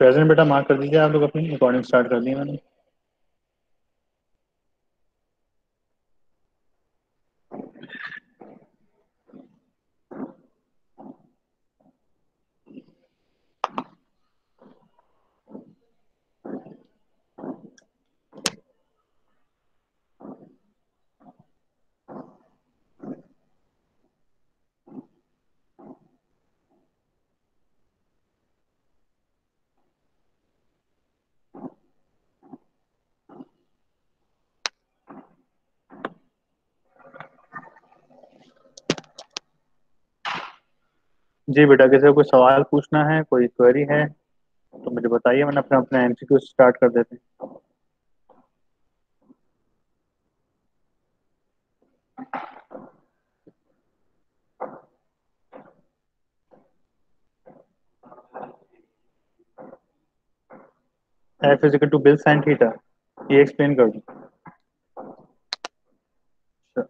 Present बेटा mark कर दीजिए, आप लोग अपनी रिकॉर्डिंग स्टार्ट कर दी है मैंने। जी बेटा, किसी को कोई सवाल पूछना है, कोई क्वेरी है तो मुझे बताइए, मैंने अपना अपना एमसीक्यू स्टार्ट कर देते हैं। F is equal to BIL sine theta, ये एक्सप्लेन कर दूं? अच्छा,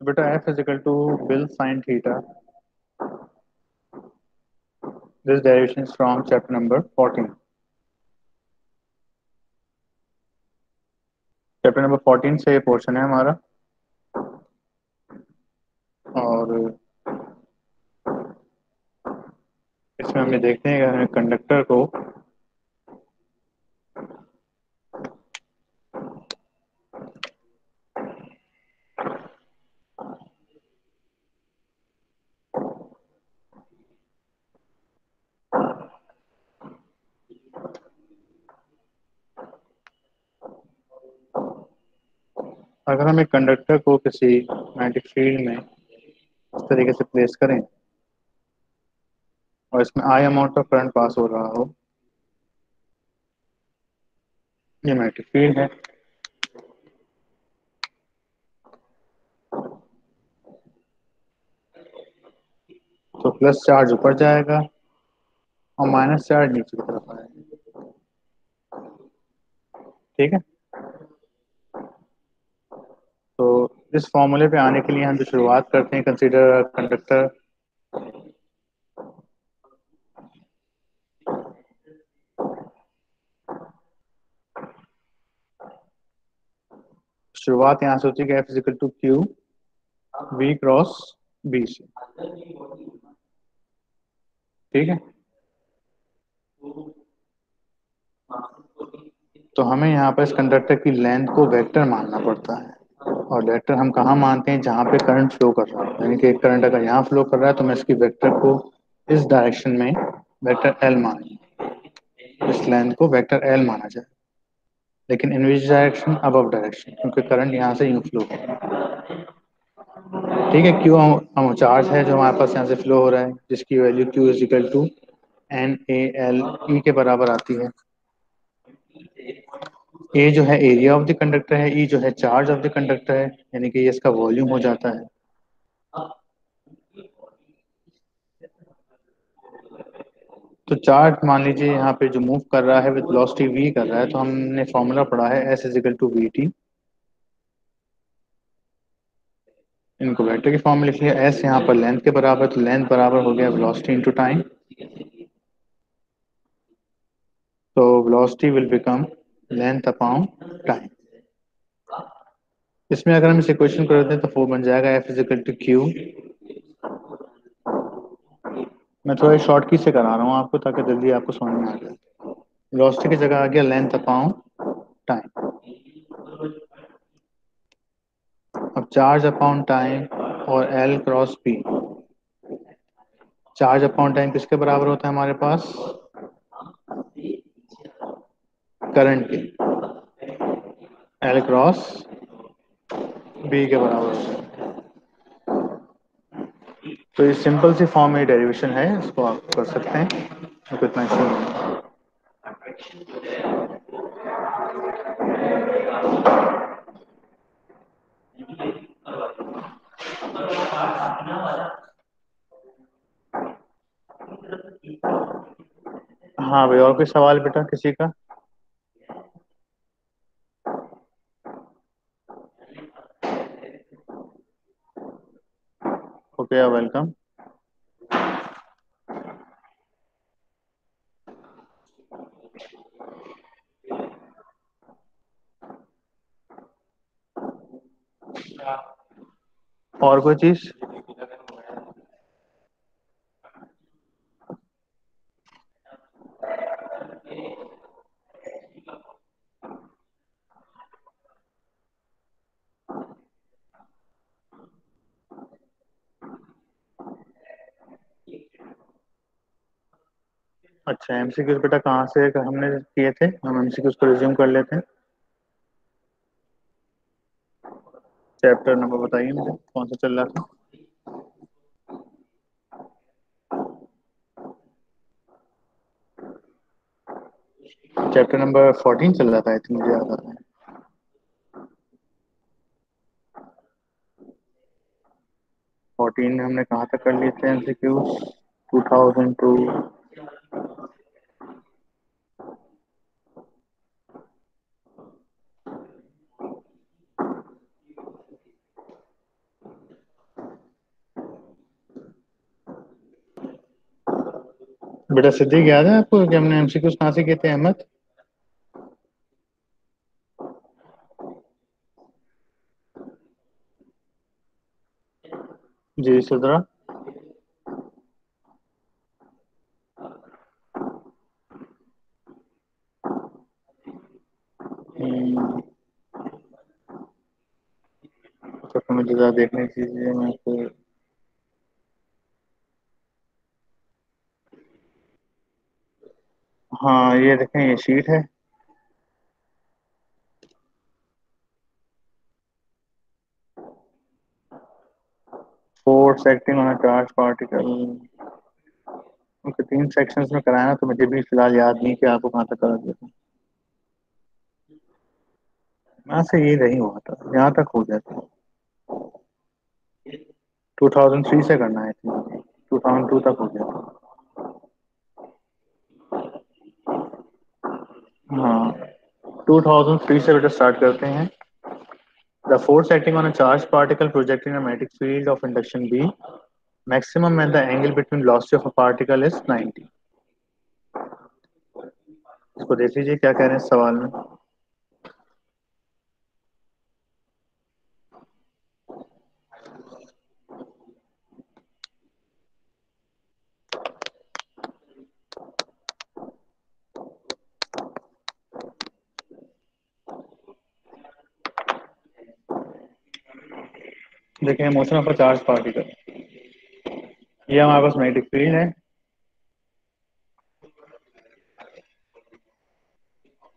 तो बेटा F is equal to BIL sine theta, this derivation is from chapter number 14। Chapter number 14 से ये पोर्शन है हमारा। और इसमें हम ये देखते हैं कि हमें कंडक्टर को अगर हम एक कंडक्टर को किसी मैग्नेटिक फील्ड में इस तरीके से प्लेस करें और इसमें आई अमाउंट ऑफ करंट पास हो रहा हो, ये मैग्नेटिक फील्ड है। तो प्लस चार्ज ऊपर जाएगा और माइनस चार्ज नीचे की तरफ आएगा। ठीक है। तो इस फॉर्मूले पे आने के लिए हम जो शुरुआत करते हैं, कंसीडर कंडक्टर। शुरुआत यहाँ से होती है कि F is equal to Q V cross B से। ठीक है। तो हमें यहाँ पर इस कंडक्टर की लेंथ को वेक्टर मानना पड़ता है, और वेक्टर हम कहाँ मानते हैं? जहाँ पे करंट फ्लो कर रहा है, यानी कि करंट अगर यहाँ फ्लो कर रहा है तो मैं इसकी वेक्टर को इस डायरेक्शन में वेक्टर एल मानूंगा, इस लेंथ को वेक्टर एल माना जाए। लेकिन इन विच डायरेक्शन? अबव डायरेक्शन, क्योंकि करंट यहाँ से यूँ फ्लो कर रहा है। ठीक है। क्यू हम चार्ज है जो हमारे पास यहाँ से फ्लो हो रहा है, जिसकी value Q is equal to N A L E के बराबर आती है। ए जो है एरिया ऑफ द कंडक्टर है, ई जो है चार्ज ऑफ द कंडक्टर है, यानी कि ये इसका वॉल्यूम हो जाता है। तो चार्ज मान लीजिए यहाँ पे जो मूव कर रहा है विद वेलोसिटी v कर रहा है, तो हमने फॉर्मूला पढ़ा है s is equal to V T. इनको वेक्टर की फॉर्म में लिख लिया। s यहाँ पर लेंथ के बराबर, तो लेंथ बराबर हो गया वेलोसिटी इनटू टाइम। तो velocity will become length upon time. इसमें अगर हम इस इक्वेशन को रख दें तो फोर बन जाएगा f is equal to Q. मैं थोड़ा शॉर्ट की से करा रहा हूँ आपको, ताकि जल्दी आपको समझ में आ जाए। वेलोसिटी की जगह आ गया लेंथ अपॉन टाइम। अब चार्ज अपॉन टाइम और L cross P. Charge upon time किसके बराबर होता है हमारे पास? करंट के। एल क्रॉस बी के बराबर होता है। तो ये सिंपल सी फॉर्म में डेरिवेशन है, इसको आप कर सकते हैं, तो इतना इशू नहीं है। हाँ भाई, और कोई सवाल बेटा किसी का? Okay, welcome. और कोई चीज? अच्छा, एमसीक्यूज बेटा कहाँ से हमने किए थे? हम एमसीक्यूज को रिज्यूम कर लेते हैं। चैप्टर नंबर बताइए मुझे, कौन सा चल रहा था? चैप्टर नंबर 14 चल रहा था, आई थिंक, मुझे याद आ रहा है। 14 में हमने कहाँ तक कर लिए थे एमसीक्यूज? 2002। बेटा सिद्दीक, याद है आपको कि हमने एमसीक्यूज कहाँ से किए थे, अहमद? जी सुधरा। हम्म, तो मुझे ज़रा देखने दीजिए, मैं तो। हाँ, ये देखें, ये शीट है। Force acting on a charge particle. Okay, 3 sections में कराया ना, तो मुझे भी फिलहाल याद नहीं कि आपको कहाँ तक करा दिया था। यहाँ से ये नहीं हुआ था, यहाँ तक हो गया था। 2003 से करना है थी, 2002 तक हो गया था। हाँ, 2003 से बेटा स्टार्ट करते हैं। The force acting on a charge particle projecting a magnetic field of induction B, maximum when the angle between velocity of a particle is 90। इसको देख लीजिए क्या कह रहे हैं इस सवाल में। देखिए, motion of a charge particle, ये हमारे पास मैग्नेटिक फील्ड है।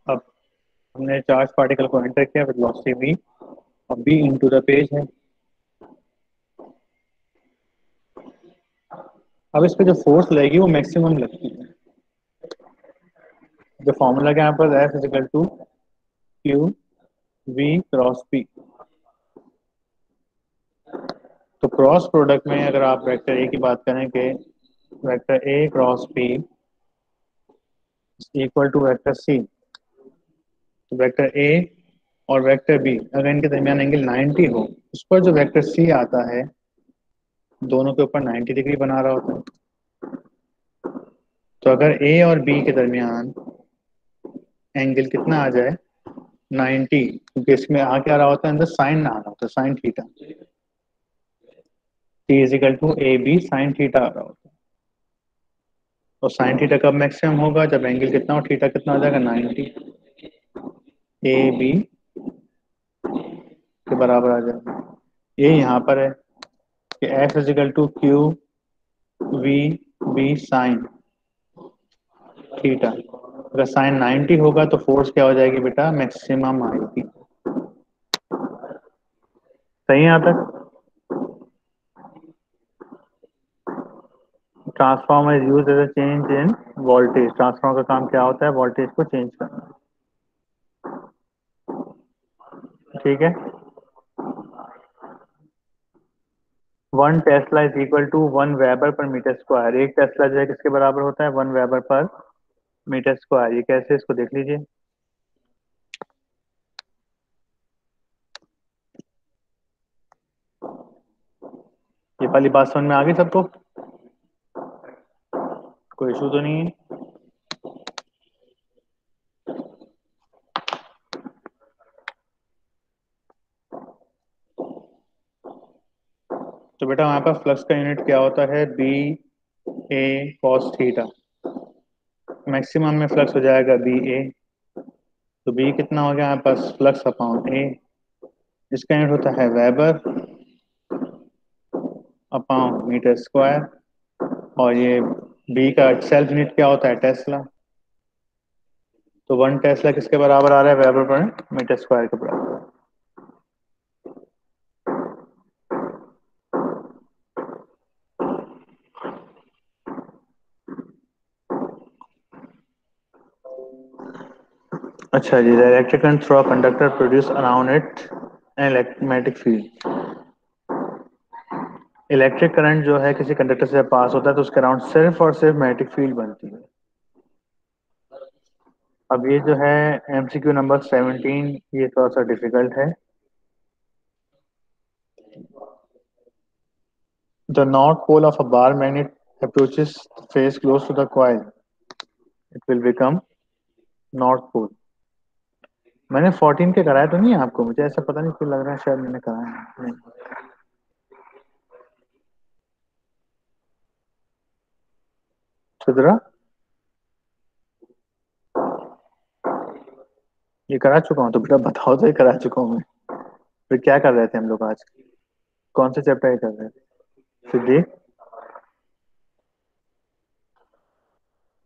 अब हमने चार्ज पार्टिकल को एंटर किया विद वेलोसिटी v, अब b इनटू द पेज है। अब इस पे जो फोर्स लगेगी वो मैक्सिमम लगती है। जो फॉर्मूला क्या है यहाँ पर, F is equal to Q V cross P. तो क्रॉस प्रोडक्ट में अगर आप वेक्टर ए की बात करें कि vector A cross P equal to vector C, तो वेक्टर ए और वेक्टर बी अगर इनके दरमियान एंगल 90 हो, उस पर जो वेक्टर सी आता है दोनों के ऊपर 90 डिग्री बना रहा होता है। तो अगर ए और बी के दरमियान एंगल कितना आ जाए, 90, क्योंकि इसमें आ क्या रहा होता है, अंदर साइन आ रहा होता है, sine theta. T is equal to A B sine theta आ रहा होता है। और साइन थीटा कब मैक्सिमम होगा, जब एंगल कितना हो, थीटा कितना हो जाएगा, 90, ए बी के बराबर आ जाएगा। ये यहाँ पर है कि F is equal to Q V B sine theta. अगर साइन 90 होगा तो फोर्स क्या हो जाएगी बेटा, मैक्सिमम आएगी। सही है यहाँ तक? Transformer is use as a change in voltage. Transformer का काम क्या होता है, वोल्टेज को चेंज करना। ठीक है। 1 tesla is equal to 1 weber per metre square. एक टेस्ला जो है किसके बराबर होता है, 1 वेबर पर मीटर स्क्वायर, ये कैसे, इसको देख लीजिए। ये वाली बात समझ में आ गई सबको? कोई इशू तो नहीं है? तो बेटा हमारे पास फ्लक्स का यूनिट क्या होता है, बी ए कॉस थीटा। मैक्सिमम में फ्लक्स हो जाएगा बी ए। तो बी कितना हो गया हमारे पास, फ्लक्स अपॉन ए। इसका यूनिट होता है वेबर अपॉन मीटर स्क्वायर। और ये बी का सेल्फ यूनिट क्या होता है, टेस्ला। तो 1 टेस्ला किसके बराबर आ रहा है, वेबर पर मीटर स्क्वायर के बराबर। अच्छा जी, the electric current through a conductor produce around it an electromagnetic field. Electric current जो है किसी कंडक्टर से पास होता है तो उसके अराउंड सिर्फ और सिर्फ मैग्नेटिक फील्ड बनती है। अब ये जो है एमसीक्यू नंबर 17, ये थोड़ा सा डिफिकल्ट है। The north pole of a bar magnet approaches face close to the coil, it will become north pole. मैंने 14 के कराया तो नहीं है आपको, मुझे ऐसा पता नहीं क्यों लग रहा है, शायद मैंने कराया है। नहीं। सुधरा? ये करा चुका हूँ तो बेटा बताओ, तो ये करा चुका हूँ मैं। फिर क्या कर रहे थे हम लोग आज? कौन से चैप्टर ये कर रहे थे? फिर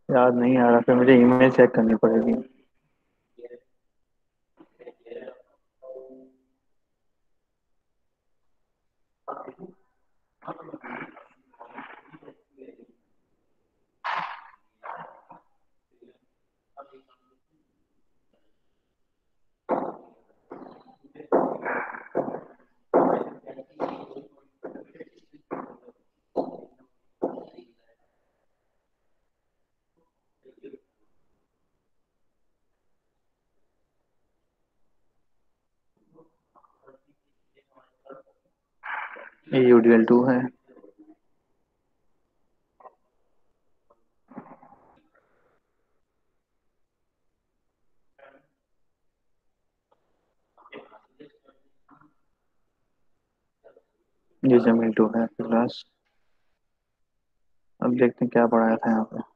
याद नहीं आ रहा, फिर मुझे ईमेल चेक करनी पड़ेगी। ये यूडीएल 2 है। ये जमीन 2 है क्लास। अब देखते हैं क्या पढ़ाया था यहाँ पे।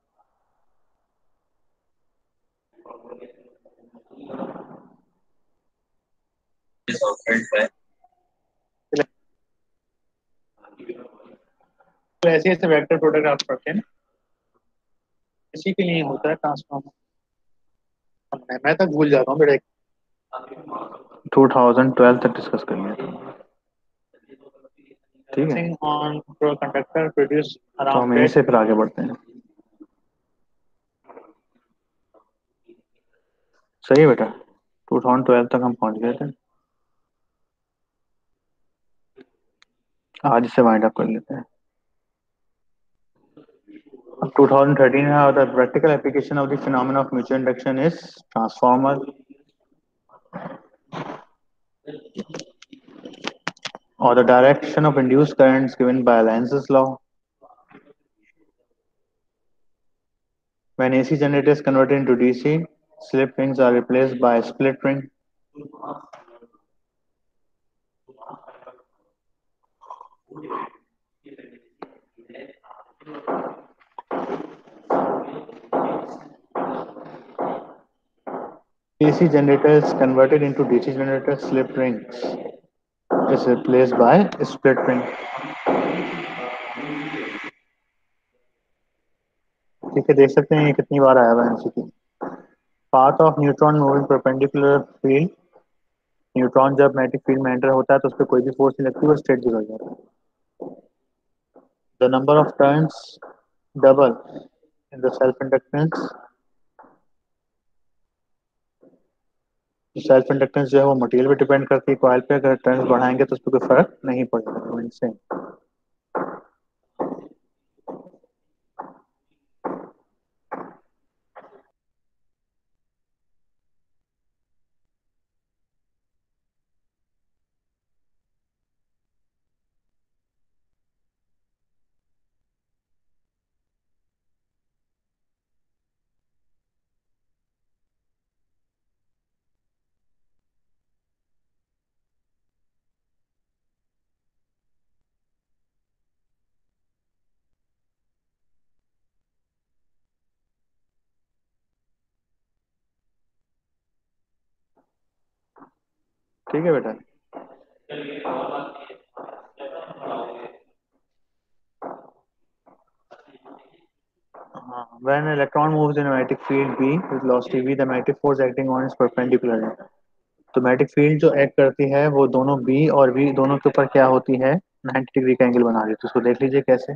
तो ऐसे ऐसे वेक्टर प्रोडक्ट आप पढ़ते हैं ना, इसी के लिए होता है ट्रांसफॉर्मर। मैं तक भूल जाता हूँ बेटा। 2012 तक डिस्कस कर लिया था। ठीक है, ऑन कंडक्टर प्रोड्यूस तो हम यहीं से फिर आगे बढ़ते हैं। सही है बेटा, 2012 तक हम पहुंच गए थे। आज इसे वाइंड अप कर लेते हैं। अब 2013 है, the practical application of the phenomenon of mutual induction is transformer, or the direction of induced currents given by Lenz's law. When AC generator is converted into DC, slip rings are replaced by split ring. AC generator is converted into DC generator, slip rings is replaced by split ring. ठीक है, देख सकते हैं ये कितनी बार आया हुआ है MCQ. Path of neutron moving perpendicular field. Neutron जब मैग्नेटिक फील्ड में एंटर होता है तो उस पर कोई भी फोर्स नहीं लगती, वो स्ट्रेट बिगड़ जाता है। The number of turns double in the self-inductance। Self inductance जो है वो मटेरियल पे डिपेंड करती है, कॉइल पे अगर टर्न्स बढ़ाएंगे तो उस पर कोई फर्क नहीं पड़ेगा, इनसे। ठीक है बेटा। हाँ, when an electron moves in a magnetic field B with velocity v, the magnetic force acting on its perpendicular है। तो मैग्नेटिक फील्ड जो एक्ट करती है वो दोनों बी और वी दोनों के ऊपर क्या होती है, 90 डिग्री का एंगल बना रही है। तो उसको देख लीजिए कैसे।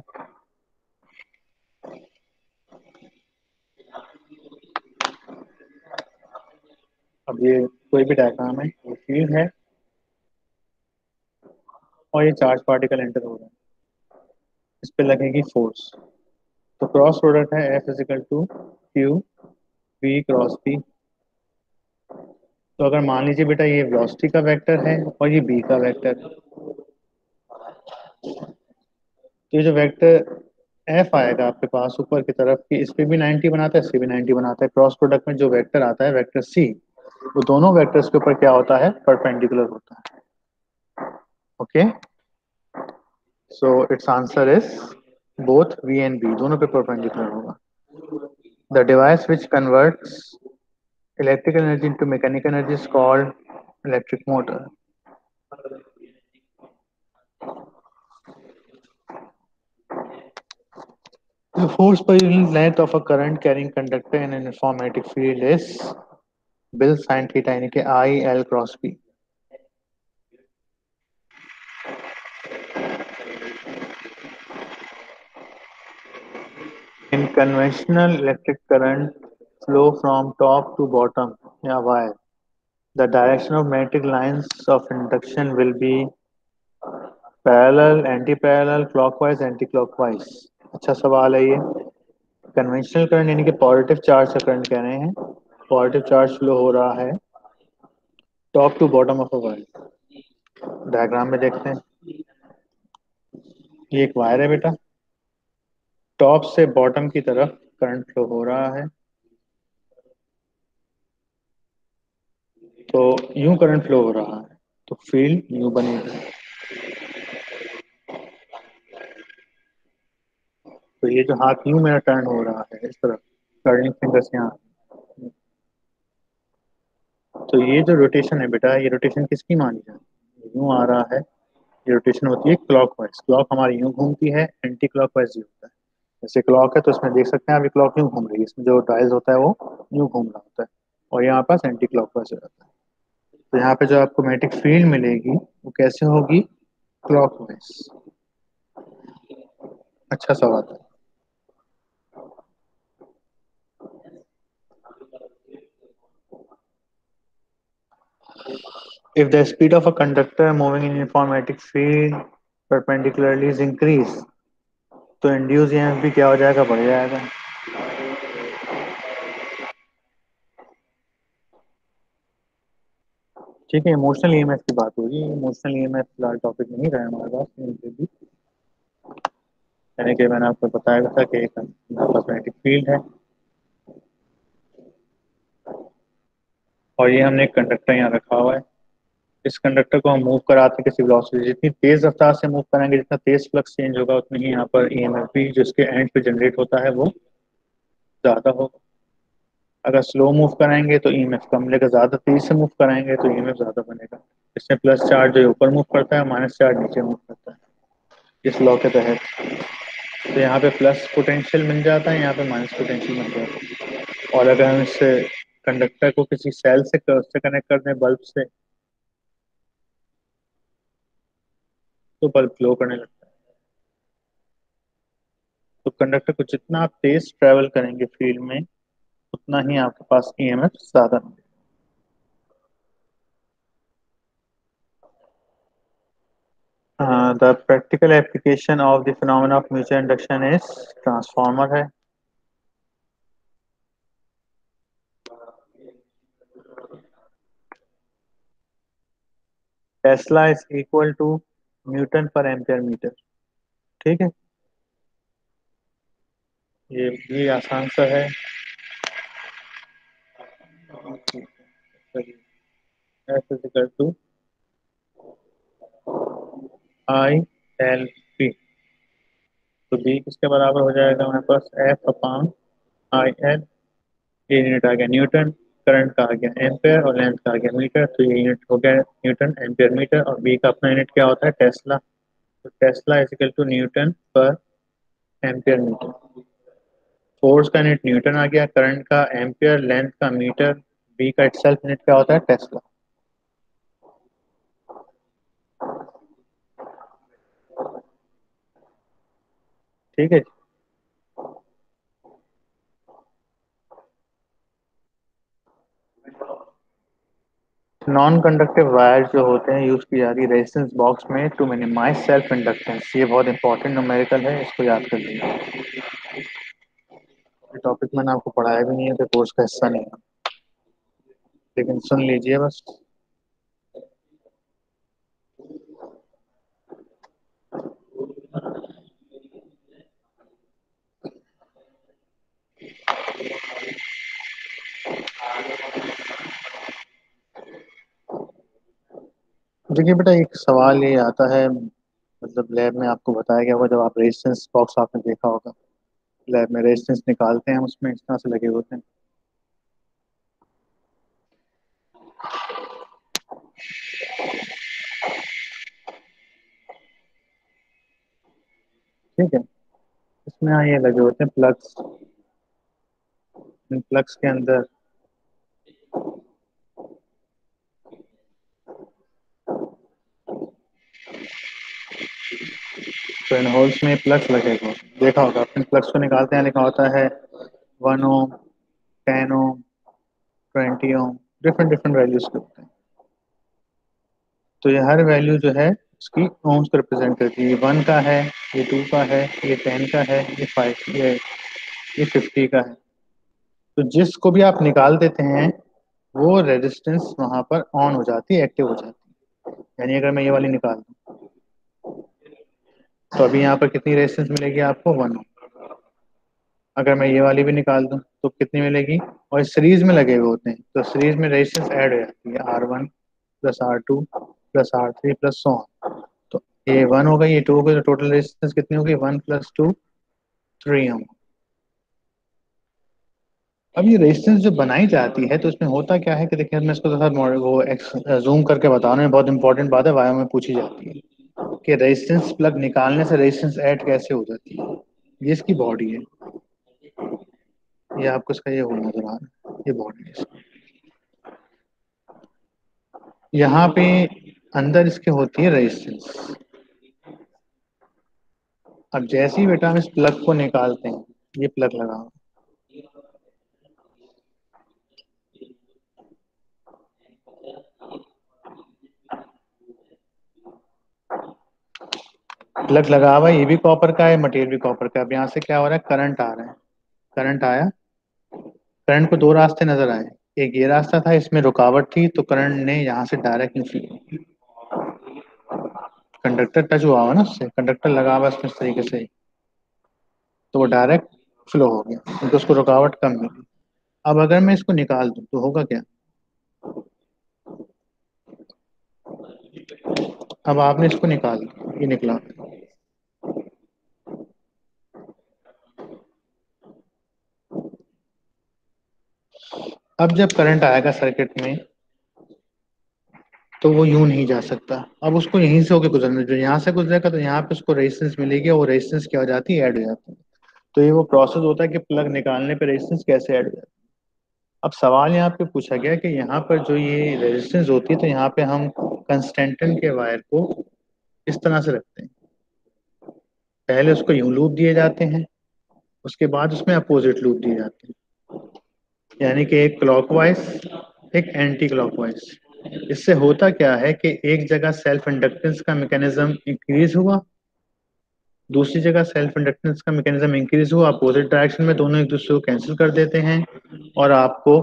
अब ये कोई भी डायग्राम है, ये फील्ड है और ये चार्ज पार्टिकल एंटर हो रहा है, इस पे लगेगी फोर्स। तो क्रॉस प्रोडक्ट है F is equal to Q V cross P. तो अगर मान लीजिए बेटा ये वेलोसिटी का वेक्टर है और ये बी का वेक्टर है, तो ये जो वेक्टर एफ आएगा आपके पास ऊपर की तरफ की, इस पे भी 90 बनाता है, इस पे भी 90 बनाता है। क्रॉस प्रोडक्ट में जो वेक्टर आता है वेक्टर सी, वो दोनों वेक्टर्स के ऊपर क्या होता है, परपेंडिकुलर होता है। Okay, so it's answer is both V and B दोनों पे परपेंडिकुलर होगा। The device which converts electrical energy into mechanical energy is called electric motor. The force per unit length of a current carrying conductor in an uniform magnetic field is BIL sine theta यानी कि I L cross B. In conventional electric current flow from top to bottom या wire, the direction of magnetic lines of induction will be parallel, anti-parallel, clockwise, anti-clockwise। अच्छा सवाल है ये। Conventional current यानी कि positive charge का current कह रहे हैं, पॉजिटिव चार्ज फ्लो हो रहा है top to bottom of a wire. Diagram में देखते हैं, ये एक वायर है बेटा, टॉप से बॉटम की तरफ करंट फ्लो हो रहा है। तो यूं करंट फ्लो हो रहा है तो फील्ड यूं बनेगी। तो ये जो हाथ यूं मेरा टर्न हो रहा है इस तरफ, टर्निंग फिंगर से यहाँ, तो ये जो रोटेशन है बेटा, ये रोटेशन किसकी मानी जाती है, यूं आ रहा है। ये रोटेशन होती है क्लॉकवाइज, क्लॉक हमारी यूं घूमती है, एंटी क्लॉकवाइज ही होता है। जैसे क्लॉक है तो इसमें देख सकते हैं अभी क्लॉक यूं घूम रही है, इसमें जो डायल होता है वो यूं घूम रहा होता है, और यहाँ पास एंटी क्लॉकवाइज हो जाता है। तो यहाँ पे जो आपको मैग्नेटिक फील्ड मिलेगी वो कैसे होगी, क्लॉकवाइज। अच्छा सवाल है। If the speed of a conductor moving in uniform magnetic field perpendicularly is increased, तो इंड्यूस ईएमएफ भी क्या हो जाएगा, बढ़ जाएगा। ठीक है, इमोशनल ईएमएफ की बात होगी, इमोशनल ईएमएफ फिलहाल टॉपिक नहीं रहा है हमारे पास फिर भी। यानी कि मैंने आपको बताया था कि एक हमारे पास मैग्नेटिक फील्ड है और ये हमने एक कंडक्टर यहाँ रखा हुआ है। इस कंडक्टर को हम मूव कराते हैं किसी वेलोसिटी, जितनी तेज रफ्तार से मूव करेंगे, जितना तेज फ्लक्स चेंज होगा, उतनी ही यहाँ पर ईएमएफ भी जो इसके एंड पे जनरेट होता है वो ज्यादा होगा। अगर स्लो मूव कराएंगे तो ईएमएफ कम मिलेगा, ज्यादा तेज से मूव कराएंगे तो ईएमएफ ज्यादा बनेगा। इसमें प्लस चार्ज जो ऊपर मूव करता है, माइनस चार्ज नीचे मूव करता है इस लॉ के तहत। तो यहाँ पे प्लस पोटेंशियल मिल जाता है, यहाँ पे माइनस पोटेंशियल मिल जाता है। और अगर हम इससे कंडक्टर को किसी सेल से कनेक्ट कर दें, बल्ब से, तो बल्ब ग्लो करने लगता है। तो कंडक्टर को जितना आप तेज ट्रेवल करेंगे फील्ड में, उतना ही आपके पास ईएमएफ ज्यादा मिलेगा। The practical application of the phenomena of mutual induction is, transformer है। Tesla is equal to newton per ampere metre. ठीक है, ये भी आसान सा है। F is equal to I L P. तो बी किसके बराबर हो जाएगा हमारे पास, एफ अपान आई एल। ये यूनिट आ गया न्यूटन, करंट का आ गया एम्पेयर और लेंथ का आ गया मीटर, तो ये यूनिट हो गया न्यूटन एम्पेयर मीटर, और बी का अपना यूनिट क्या होता है टेस्ला, तो tesla is equal to newton per ampere metre. Force का यूनिट न्यूटन आ गया, करंट का एम्पेयर, लेंथ का मीटर, बी का इटसेल्फ यूनिट क्या होता है टेस्ला। ठीक है। नॉन कंडक्टिव वायर जो होते हैं यूज की जाती है रेजिस्टेंस बॉक्स में टू मिनिमाइज सेल्फ इंडक्टेंस, ये बहुत इंपॉर्टेंट न्यूमेरिकल है, इसको याद कर लीजिए। ये टॉपिक मैंने आपको पढ़ाया भी नहीं है तो कोर्स का हिस्सा नहीं है, लेकिन सुन लीजिए बस। देखिए बेटा एक सवाल ये आता है, मतलब लैब में आपको बताया गया होगा, जब आप रेजिस्टेंस बॉक्स आपने देखा होगा, लैब में रेजिस्टेंस निकालते हैं उसमें इस तरह से लगे होते हैं। ठीक है, इसमें यहाँ ये लगे होते हैं प्लग्स, इन प्लग्स के अंदर तो इन होल्स में प्लग्स लगे हुए देखा होगा, अपने प्लग्स को निकालते हैं, लिखा होता है 1 ओम, 10 ओम, 20 ओम, डिफरेंट डिफरेंट वैल्यूज के होते हैं। तो ये हर वैल्यू जो है उसकी ओम्स को रिप्रेजेंट करती है, ये 1 का है, ये 2 का है, ये 10 का है, ये 5 ये 50 का है। तो जिसको भी आप निकाल देते हैं वो रेजिस्टेंस वहां पर ऑन हो जाती है, एक्टिव हो जाती है। यानी अगर मैं ये वाली निकाल दूं तो अभी यहाँ पर कितनी रेजिस्टेंस मिलेगी आपको 1 ओम। अगर मैं ये वाली भी निकाल दूं तो कितनी मिलेगी, और सीरीज में लगे हुए होते हैं तो सीरीज में रेजिस्टेंस ऐड हो जाती है, R1 plus R2 plus R3 plus so on. तो ये 1 हो गई, ये 2 हो गई, तो टोटल रेजिस्टेंस कितनी होगी 1 प्लस 2 3 ओम। अब ये रेजिस्टेंस जो बनाई जाती है तो इसमें होता क्या है कि देखिए मैं इसको थोड़ा वो जूम करके बता रहा हूँ, बहुत इंपॉर्टेंट बात है, वायो में पूछी जाती है कि रेजिस्टेंस प्लग निकालने से रेजिस्टेंस ऐड कैसे हो जाती है। ये इसकी बॉडी है, ये आपको इसका ये हो नजर आ रहा है, ये बॉडी है इसकी। यहाँ पे अंदर इसके होती है रेजिस्टेंस। अब जैसे ही बेटा हम इस प्लग को निकालते हैं, ये प्लग लगा हुआ प्लग लगा हुआ है, ये भी कॉपर का है, मटेरियल भी कॉपर का है। अब यहाँ से क्या हो रहा है, करंट आ रहा है, करंट आया, करंट को दो रास्ते नजर आए, एक ये रास्ता था, इसमें रुकावट थी तो करंट ने यहाँ से डायरेक्ट कंडक्टर टच हुआ हुआ ना, उससे कंडक्टर लगा हुआ है इसमें इस तरीके से, तो वो डायरेक्ट फ्लो हो गया क्योंकि उसको रुकावट कम मिली। अब अगर मैं इसको निकाल दूं तो होगा क्या, अब आपने इसको निकाल दिया, ये निकला। अब जब करंट आएगा सर्किट में तो वो यूं नहीं जा सकता, अब उसको यहीं से होकर गुजरना, जो यहाँ से गुजरेगा तो यहाँ पे उसको रेजिस्टेंस मिलेगी और वो रेजिस्टेंस क्या हो जाती है, ऐड हो जाती है। तो ये वो प्रोसेस होता है कि प्लग निकालने पे रेजिस्टेंस कैसे ऐड हो जाती है। अब सवाल यहाँ पे पूछा गया कि यहाँ पर जो ये रेजिस्टेंस होती है तो यहाँ पे हम कंस्टेंटन के वायर को इस तरह से रखते हैं, पहले उसको यूं लूप दिए जाते हैं, उसके बाद उसमें अपोजिट लूप दिए जाते हैं, यानी कि एक क्लॉकवाइज एक एंटी क्लॉकवाइज। इससे होता क्या है कि एक जगह सेल्फ इंडक्टेंस का मैकेनिज्म इंक्रीज हुआ, दूसरी जगह सेल्फ इंडक्टेंस का मैकेनिज्म इंक्रीज हुआ, अपोजिट डायरेक्शन में दोनों एक दूसरे को कैंसिल कर देते हैं और आपको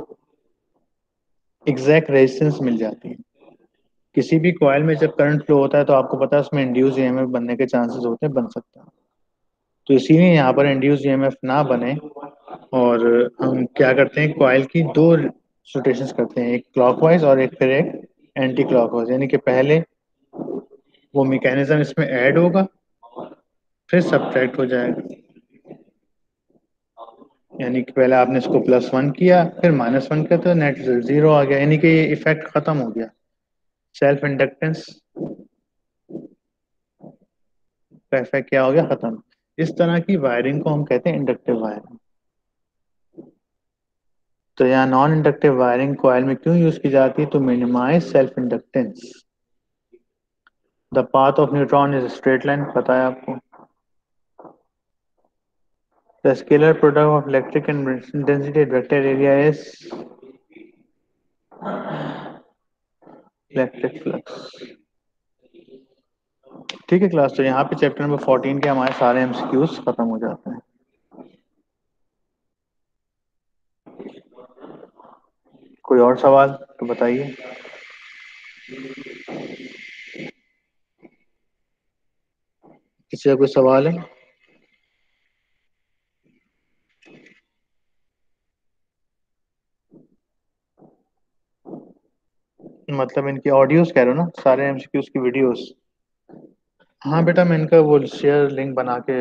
एग्जैक्ट रेजिस्टेंस मिल जाती है। किसी भी कॉइल में जब करंट फ्लो होता है तो आपको पता है उसमें इंड्यूस ईएमएफ बनने के चांसेस होते हैं, बन सकते हैं। तो इसीलिए यहाँ पर इंड्यूस ईएमएफ ना बने, और हम क्या करते हैं कॉइल की दो रोटेशंस करते हैं, एक क्लॉकवाइज और एक फिर एक एंटी क्लॉकवाइज, यानी कि पहले वो मैकेनिज्म इसमें ऐड होगा फिर सब्ट्रैक्ट हो जाएगा। यानी कि पहले आपने इसको +1 किया, फिर -1 किया, तो नेट जीरो आ गया, यानी कि ये इफेक्ट खत्म हो गया। सेल्फ इंडक्टेंस का इफेक्ट क्या हो गया, खत्म। इस तरह की वायरिंग को हम कहते हैं इंडक्टिव वायरिंग। तो यहाँ नॉन इंडक्टिव वायरिंग कॉइल में क्यों यूज की जाती है, तो minimise self inductance. The path of neutron is straight line, पता है आपको। The scalar product of electric and density at vector area is electric flux. ठीक है क्लास, तो यहाँ पे चैप्टर नंबर 14 के हमारे सारे एमसीक्यूज खत्म हो जाते हैं। कोई और सवाल तो बताइए। किसी का कोई सवाल है? मतलब इनकी ऑडियोज कह रहे हो ना, सारे एमसीक्यूज की वीडियोस। हाँ बेटा, मैं इनका वो शेयर लिंक बना के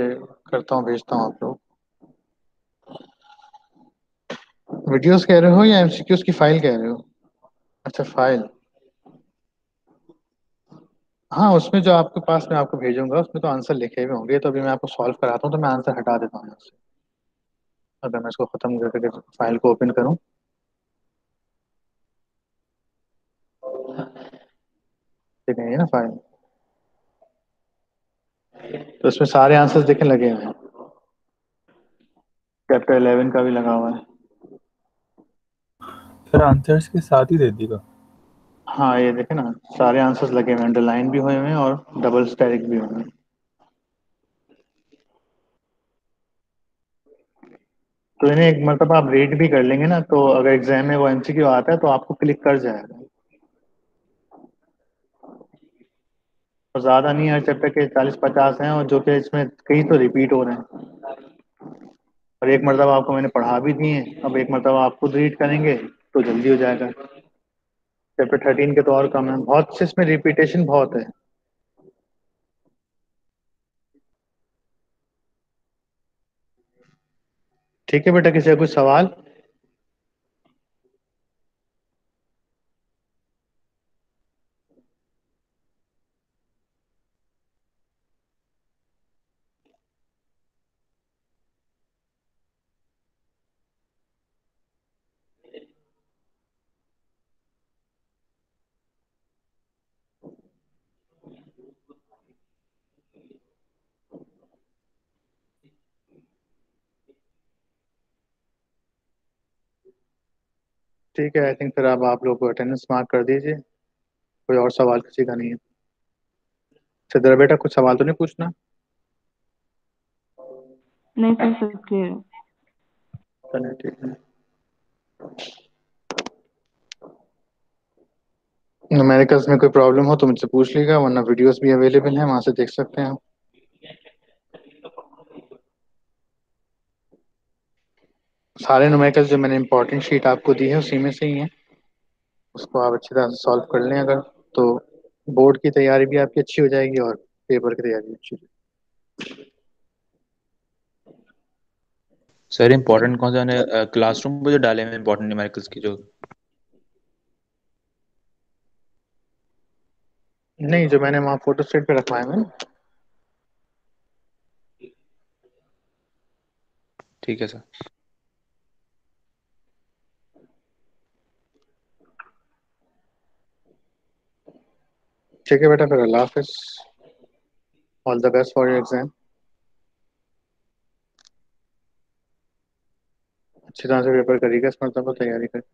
करता हूँ, भेजता हूँ आप लोग। वीडियोस कह रहे हो या एमसीक्यूज की फाइल कह रहे हो? अच्छा, फाइल। हाँ, उसमें जो आपके पास मैं आपको भेजूंगा उसमें तो आंसर लिखे हुए होंगे, तो अभी मैं आपको सॉल्व कराता हूँ, तो मैं आंसर हटा देता हूँ यहाँ से। अगर मैं इसको खत्म करके फाइल को ओपन करूँ, ठीक है, ये ना फाइल। तो इसमें सारे आंसर्स देखे लगे हुए हैं। चैप्टर 11 का भी लगा हुआ है। सर आंसर्स के साथ ही दे देगा। हाँ, ये देखे ना, सारे आंसर्स लगे हुए हैं, अंडरलाइन भी हुए हुए हैं और डबल स्टैटिक भी हुए हैं। तो इन्हें एक मतलब आप रेट भी कर लेंगे ना, तो अगर एग्जाम में वो एमसीक्यू आता है तो आपको क्लिक कर जाएगा। और ज्यादा नहीं, हर चैप्टर के 40-50 हैं, और जो कि इसमें कई तो रिपीट हो रहे हैं। और एक मरतबा आपको मैंने पढ़ा भी दिए, अब एक मरतबा आप खुद रीड करेंगे तो जल्दी हो जाएगा। चैप्टर 13 के तो और कम है, बहुत से इसमें रिपीटेशन बहुत है। ठीक है बेटा, किसी का कुछ सवाल? ठीक है, आई थिंक फिर अब आप लोग को अटेंडेंस मार्क कर दीजिए। कोई और सवाल किसी का नहीं है? सिद्धर बेटा, कुछ सवाल तो नहीं पूछना? नहीं सर, सब क्लियर है। चलिए ठीक है। न्यूमेरिकल्स में कोई प्रॉब्लम हो तो मुझसे पूछ लीजिएगा, वरना वीडियोस भी अवेलेबल हैं, वहां से देख सकते हैं आप। सारे न्यूमेरिकल्स जो मैंने इंपॉर्टेंट शीट आपको दी है उसी में से ही है। उसको आप अच्छी तरह से सॉल्व कर लें अगर, तो बोर्ड की तैयारी भी आपकी अच्छी हो जाएगी और पेपर की तैयारी भी अच्छी हो सर इम्पोर्टेंट कौन सा क्लासरूम में जो डाले हैं इम्पोर्टेंट न्यूमेरिकल्स की जो। जाएगी। नहीं, जो मैंने वहाँ फोटो स्टेट पे रखवाए हैं। ठीक है सर। ठीक है बेटा, फिर अल्लाह हाफिज। All the best for your exam. अच्छी तरह से पेपर करिएगा, इस मतलब तैयारी करिए।